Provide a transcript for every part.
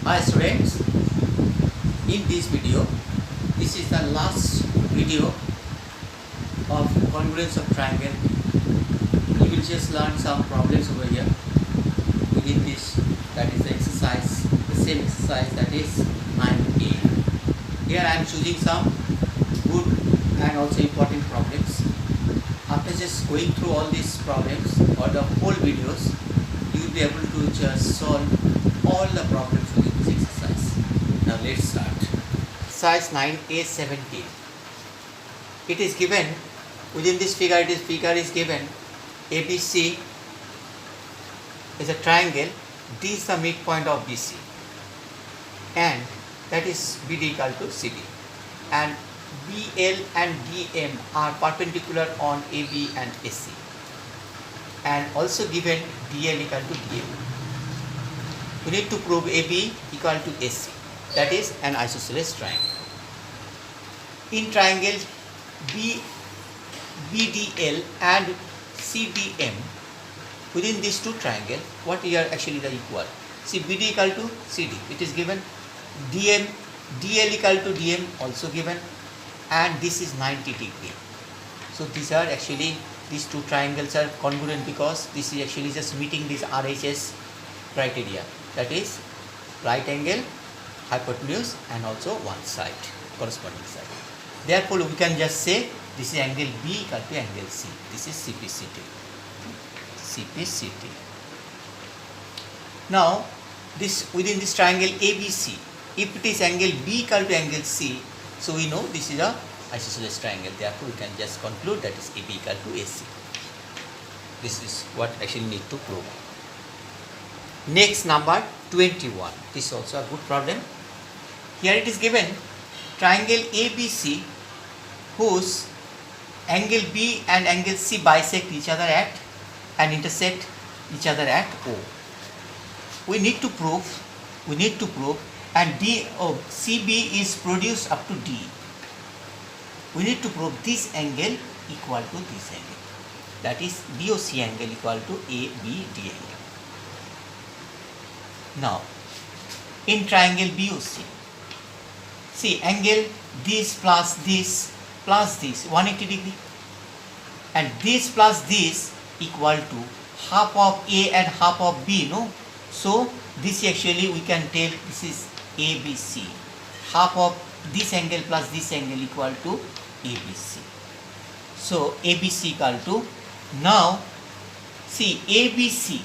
Hi students, in this video, this is the last video of congruence of triangle. You will just learn some problems over here within this, that is the exercise, the same exercise, that is 9A. Here I am choosing some good and also important problems. After just going through all these problems or the whole videos, you will be able to just solve all the problems within this exercise. Now let's start. Exercise 9A17. It is given within this figure. This figure is given ABC is a triangle. D is the midpoint of BC, and that is BD equal to CD, and BL and DM are perpendicular on AB and AC, and also given DL equal to DM. We need to prove AB equal to AC, that is an isosceles triangle. In triangle BDL and CDM, within these two triangles, what are actually the equal? See, BD equal to CD, it is given. DL equal to DM also given, and this is 90 degree. So these are actually, these two triangles are congruent because this is actually just meeting this RHS criteria, that is right angle, hypotenuse, and also one side, corresponding side. Therefore we can just say this is angle B equal to angle C. This is CPCT. Now this within this triangle ABC, if it is angle B equal to angle C, so we know this is a isosceles triangle. Therefore we can just conclude that is AB equal to AC. This is what actually need to prove. Next, number 21. This is also a good problem. Here it is given triangle ABC whose angle B and angle C bisect each other at and intersect each other at O. We need to prove, and CB is produced up to D. We need to prove this angle equal to this angle, that is BOC angle equal to ABD angle. Now in triangle BOC, see, angle this plus this 180 degree, and this plus this equal to half of A and half of B, no? So this actually we can tell this is ABC. Half of this angle plus this angle equal to ABC. So ABC equal to, now see, ABC,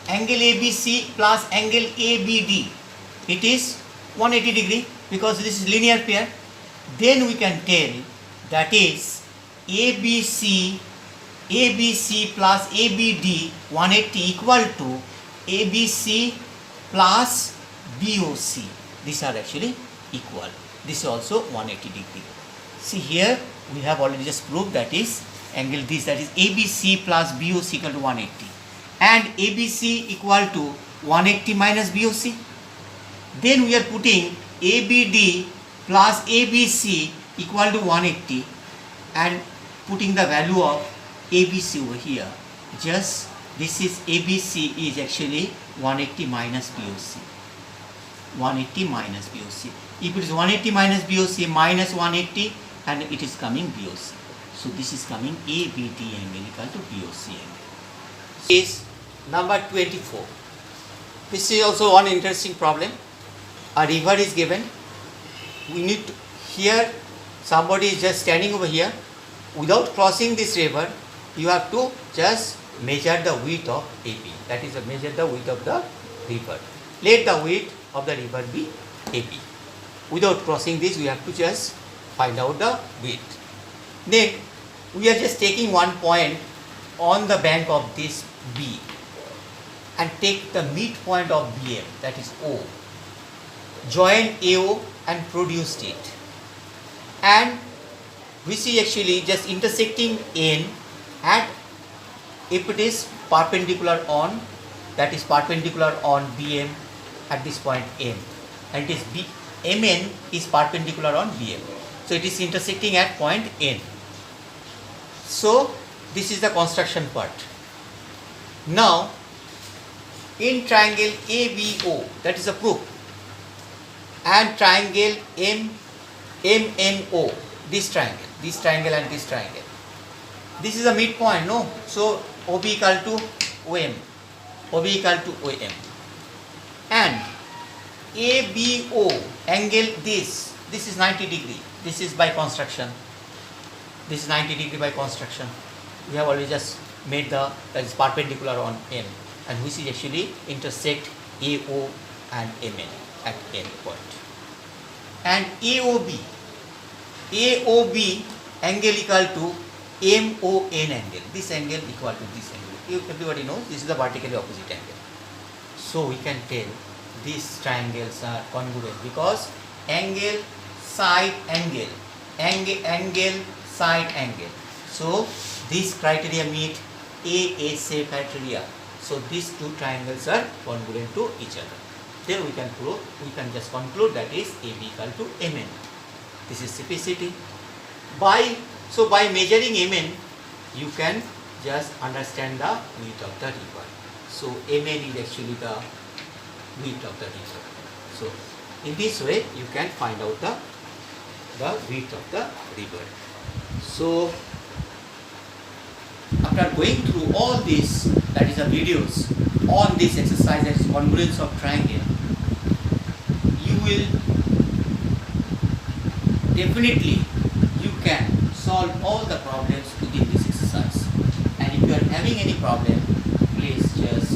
angle ABC plus angle ABD, it is 180 degree because this is linear pair. Then we can tell that is ABC plus ABD 180 equal to ABC plus BOC. These are actually equal. This is also 180 degree. See, here we have already just proved that is angle this, that is ABC plus BOC equal to 180, and ABC equal to 180 minus BOC. Then we are putting ABD plus ABC equal to 180 and putting the value of ABC over here. Just this is ABC is actually 180 minus BOC. 180 minus BOC. If it is 180 minus BOC minus 180, and it is coming BOC. So this is coming ABD angle equal to BOC angle. Is number 24. This is also one interesting problem. A river is given. We need to, here somebody is just standing over here. Without crossing this river, you have to just measure the width of AB. That is, measure the width of the river. Let the width of the river be AB. Without crossing this, we have to just find out the width. Then we are just taking one point on the bank of this B and take the midpoint of BM, that is O. Join AO and produced it, and we see actually just intersecting N at, if it is perpendicular on, that is perpendicular on BM at this point M, and it is MN is perpendicular on BM. So it is intersecting at point N. So this is the construction part. Now in triangle ABO, that is a proof, and triangle MNO, this triangle and this triangle. This is a midpoint, no? So OB equal to OM, OB equal to OM, and ABO angle this is 90 degree. This is by construction. This is 90 degree by construction. We have already just made that is perpendicular on M, and which is actually intersect AO and MN at N point. And AOB angle equal to MON angle. This angle equal to this angle. Everybody knows this is the vertically opposite angle. So we can tell these triangles are congruent because angle side angle, side angle. So this criteria meet ASA criteria. So these two triangles are congruent to each other. Then we can just conclude that is AB equal to MN. This is CPCT. By measuring MN, you can just understand the width of the river. So MN is actually the width of the river. So in this way you can find out the width of the river. So after going through all this, that is the videos on this exercise, that is congruence of triangle, you will definitely you can solve all the problems within this exercise. And if you are having any problem, please just